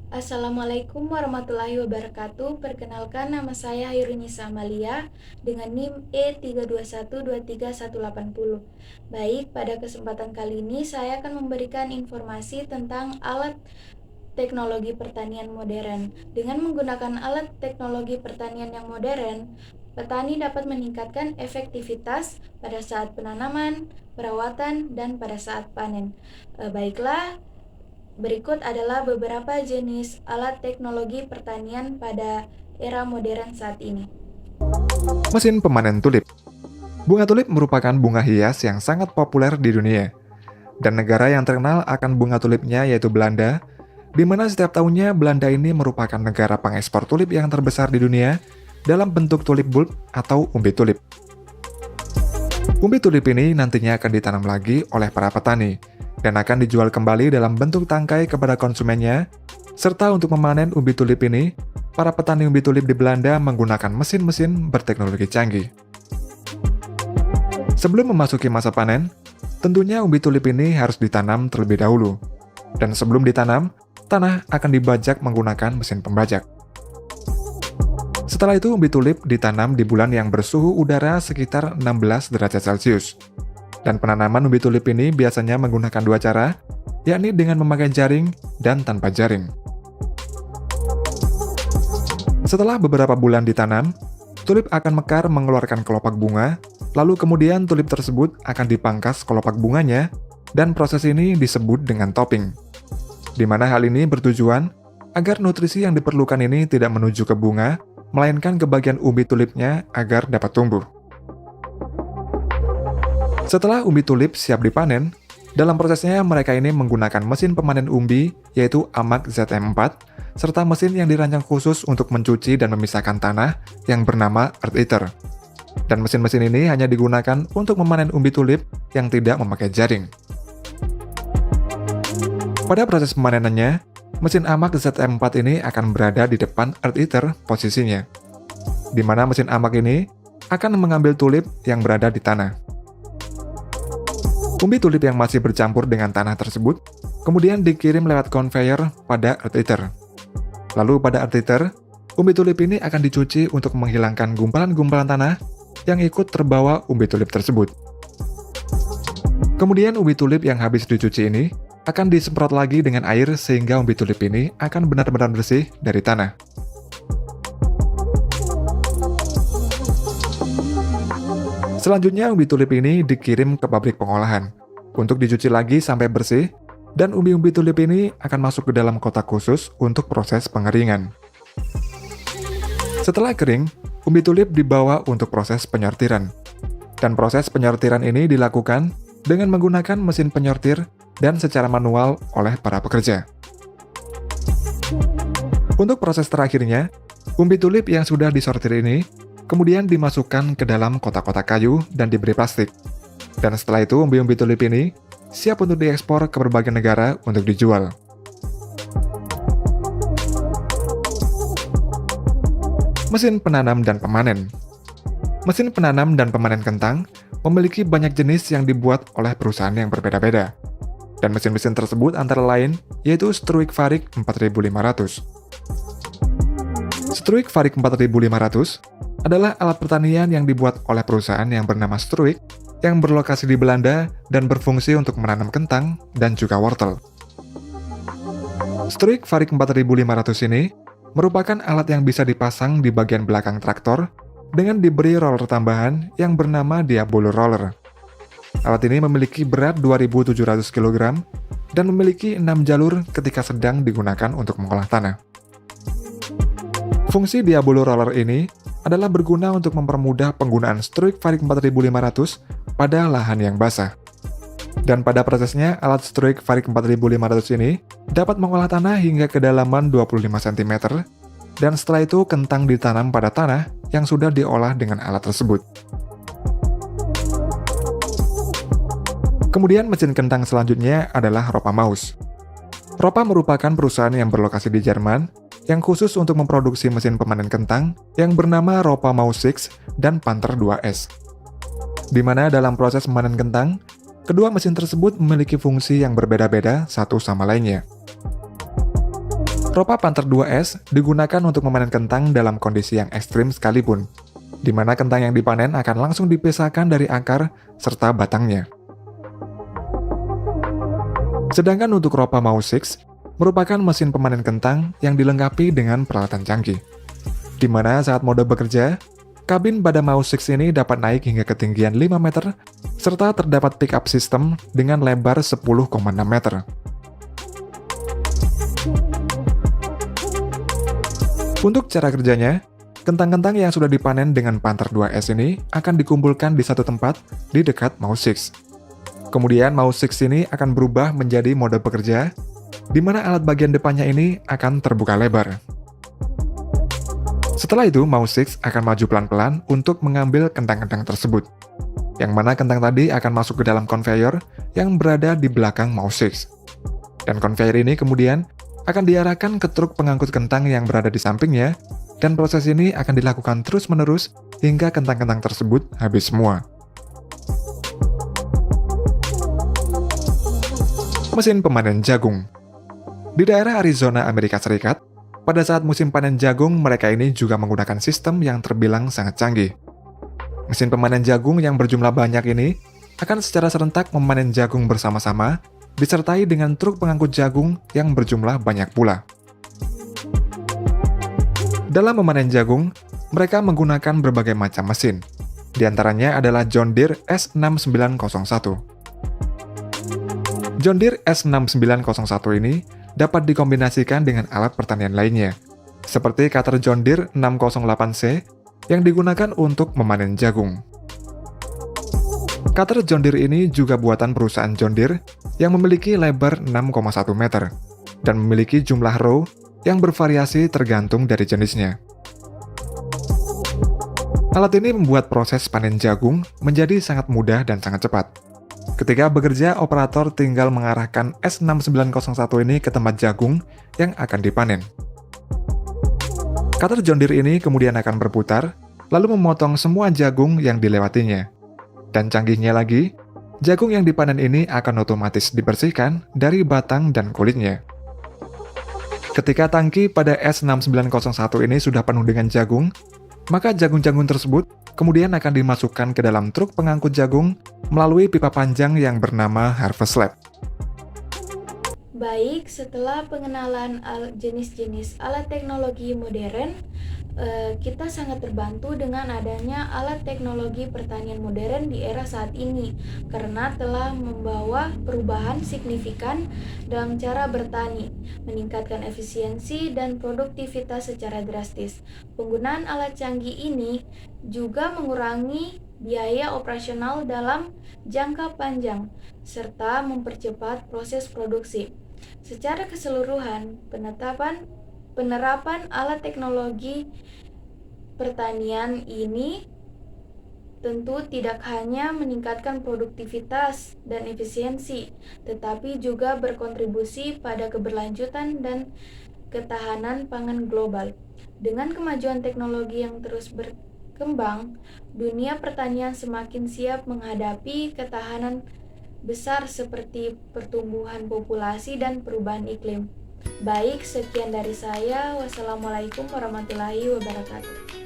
Assalamualaikum warahmatullahi wabarakatuh. Perkenalkan, nama saya Hairunisa Amalia dengan NIM E321231180. Baik, pada kesempatan kali ini saya akan memberikan informasi tentang alat teknologi pertanian modern. Dengan menggunakan alat teknologi pertanian yang modern, petani dapat meningkatkan efektivitas pada saat penanaman, perawatan, dan pada saat panen. Baiklah, berikut adalah beberapa jenis alat teknologi pertanian pada era modern saat ini. Mesin pemanen tulip. Bunga tulip merupakan bunga hias yang sangat populer di dunia. Dan negara yang terkenal akan bunga tulipnya yaitu Belanda, di mana setiap tahunnya Belanda ini merupakan negara pengekspor tulip yang terbesar di dunia dalam bentuk tulip bulb atau umbi tulip. Umbi tulip ini nantinya akan ditanam lagi oleh para petani dan akan dijual kembali dalam bentuk tangkai kepada konsumennya, serta untuk memanen umbi tulip ini, para petani umbi tulip di Belanda menggunakan mesin-mesin berteknologi canggih. Sebelum memasuki masa panen, tentunya umbi tulip ini harus ditanam terlebih dahulu. Dan sebelum ditanam, tanah akan dibajak menggunakan mesin pembajak. Setelah itu umbi tulip ditanam di bulan yang bersuhu udara sekitar 16 derajat Celcius. Dan penanaman umbi tulip ini biasanya menggunakan dua cara, yakni dengan memakai jaring dan tanpa jaring. Setelah beberapa bulan ditanam, tulip akan mekar mengeluarkan kelopak bunga, lalu kemudian tulip tersebut akan dipangkas kelopak bunganya, dan proses ini disebut dengan topping. Di mana hal ini bertujuan agar nutrisi yang diperlukan ini tidak menuju ke bunga, melainkan ke bagian umbi tulipnya agar dapat tumbuh. Setelah umbi tulip siap dipanen, dalam prosesnya mereka ini menggunakan mesin pemanen umbi yaitu AMAG ZM4 serta mesin yang dirancang khusus untuk mencuci dan memisahkan tanah yang bernama Earth Eater. Dan mesin-mesin ini hanya digunakan untuk memanen umbi tulip yang tidak memakai jaring. Pada proses pemanenannya, mesin AMAG ZM4 ini akan berada di depan Earth Eater posisinya, di mana mesin AMAG ini akan mengambil tulip yang berada di tanah. Umbi tulip yang masih bercampur dengan tanah tersebut kemudian dikirim lewat conveyor pada Earth Eater. Lalu pada Earth Eater, umbi tulip ini akan dicuci untuk menghilangkan gumpalan-gumpalan tanah yang ikut terbawa umbi tulip tersebut. Kemudian umbi tulip yang habis dicuci ini akan disemprot lagi dengan air sehingga umbi tulip ini akan benar-benar bersih dari tanah. Selanjutnya umbi tulip ini dikirim ke pabrik pengolahan untuk dicuci lagi sampai bersih, dan umbi-umbi tulip ini akan masuk ke dalam kotak khusus untuk proses pengeringan. Setelah kering, umbi tulip dibawa untuk proses penyortiran. Dan proses penyortiran ini dilakukan dengan menggunakan mesin penyortir dan secara manual oleh para pekerja. Untuk proses terakhirnya, umbi tulip yang sudah disortir ini kemudian dimasukkan ke dalam kotak-kotak kayu dan diberi plastik. Dan setelah itu umbi-umbi tulip ini siap untuk diekspor ke berbagai negara untuk dijual. Mesin penanam dan pemanen. Mesin penanam dan pemanen kentang memiliki banyak jenis yang dibuat oleh perusahaan yang berbeda-beda. Dan mesin-mesin tersebut antara lain yaitu Struik Varik 4500. Struik Varik 4500 adalah alat pertanian yang dibuat oleh perusahaan yang bernama Struik yang berlokasi di Belanda dan berfungsi untuk menanam kentang dan juga wortel. Struik Varik 4500 ini merupakan alat yang bisa dipasang di bagian belakang traktor dengan diberi roller tambahan yang bernama Diabolo Roller. Alat ini memiliki berat 2.700 kg dan memiliki 6 jalur ketika sedang digunakan untuk mengolah tanah. Fungsi Diabolo Roller ini adalah berguna untuk mempermudah penggunaan Struik Varik 4500 pada lahan yang basah. Dan pada prosesnya, alat Struik Varik 4500 ini dapat mengolah tanah hingga kedalaman 25 cm, dan setelah itu kentang ditanam pada tanah yang sudah diolah dengan alat tersebut. Kemudian mesin kentang selanjutnya adalah Ropa Maus. Ropa merupakan perusahaan yang berlokasi di Jerman yang khusus untuk memproduksi mesin pemanen kentang yang bernama Ropa Maus 6 dan Panther 2S. Di mana dalam proses memanen kentang, kedua mesin tersebut memiliki fungsi yang berbeda-beda satu sama lainnya. Ropa Panther 2S digunakan untuk memanen kentang dalam kondisi yang ekstrim sekalipun, di mana kentang yang dipanen akan langsung dipisahkan dari akar serta batangnya. Sedangkan untuk Ropa Mau 6 merupakan mesin pemanen kentang yang dilengkapi dengan peralatan canggih, di mana saat mode bekerja, kabin pada Mau 6 ini dapat naik hingga ketinggian 5 meter, serta terdapat pick-up system dengan lebar 10,6 meter. Untuk cara kerjanya, kentang-kentang yang sudah dipanen dengan Panther 2S ini akan dikumpulkan di satu tempat di dekat Mau 6. Kemudian Mau 6 ini akan berubah menjadi mode bekerja, di mana alat bagian depannya ini akan terbuka lebar. Setelah itu, Mau 6 akan maju pelan-pelan untuk mengambil kentang-kentang tersebut, yang mana kentang tadi akan masuk ke dalam conveyor yang berada di belakang Mau 6. Dan conveyor ini kemudian akan diarahkan ke truk pengangkut kentang yang berada di sampingnya, dan proses ini akan dilakukan terus-menerus hingga kentang-kentang tersebut habis semua. Mesin pemanen jagung. Di daerah Arizona, Amerika Serikat, pada saat musim panen jagung, mereka ini juga menggunakan sistem yang terbilang sangat canggih. Mesin pemanen jagung yang berjumlah banyak ini akan secara serentak memanen jagung bersama-sama, disertai dengan truk pengangkut jagung yang berjumlah banyak pula. Dalam memanen jagung, mereka menggunakan berbagai macam mesin. Di antaranya adalah John Deere S6901. John Deere S6901 ini dapat dikombinasikan dengan alat pertanian lainnya, seperti cutter John Deere 608C yang digunakan untuk memanen jagung. Cutter John Deere ini juga buatan perusahaan John Deere yang memiliki lebar 6,1 meter dan memiliki jumlah row yang bervariasi tergantung dari jenisnya. Alat ini membuat proses panen jagung menjadi sangat mudah dan sangat cepat. Ketika bekerja, operator tinggal mengarahkan S6901 ini ke tempat jagung yang akan dipanen. Cutter John Deere ini kemudian akan berputar, lalu memotong semua jagung yang dilewatinya. Dan canggihnya lagi, jagung yang dipanen ini akan otomatis dibersihkan dari batang dan kulitnya. Ketika tangki pada S6901 ini sudah penuh dengan jagung, maka jagung-jagung tersebut kemudian akan dimasukkan ke dalam truk pengangkut jagung melalui pipa panjang yang bernama harvest slab. Baik, setelah pengenalan jenis-jenis alat teknologi modern, kita sangat terbantu dengan adanya alat teknologi pertanian modern di era saat ini, karena telah membawa perubahan signifikan dalam cara bertani, meningkatkan efisiensi dan produktivitas secara drastis. Penggunaan alat canggih ini juga mengurangi biaya operasional dalam jangka panjang, serta mempercepat proses produksi. Secara keseluruhan, penerapan alat teknologi pertanian ini tentu tidak hanya meningkatkan produktivitas dan efisiensi, tetapi juga berkontribusi pada keberlanjutan dan ketahanan pangan global. Dengan kemajuan teknologi yang terus berkembang, dunia pertanian semakin siap menghadapi ketahanan besar seperti pertumbuhan populasi dan perubahan iklim. Baik, sekian dari saya. Wassalamualaikum warahmatullahi wabarakatuh.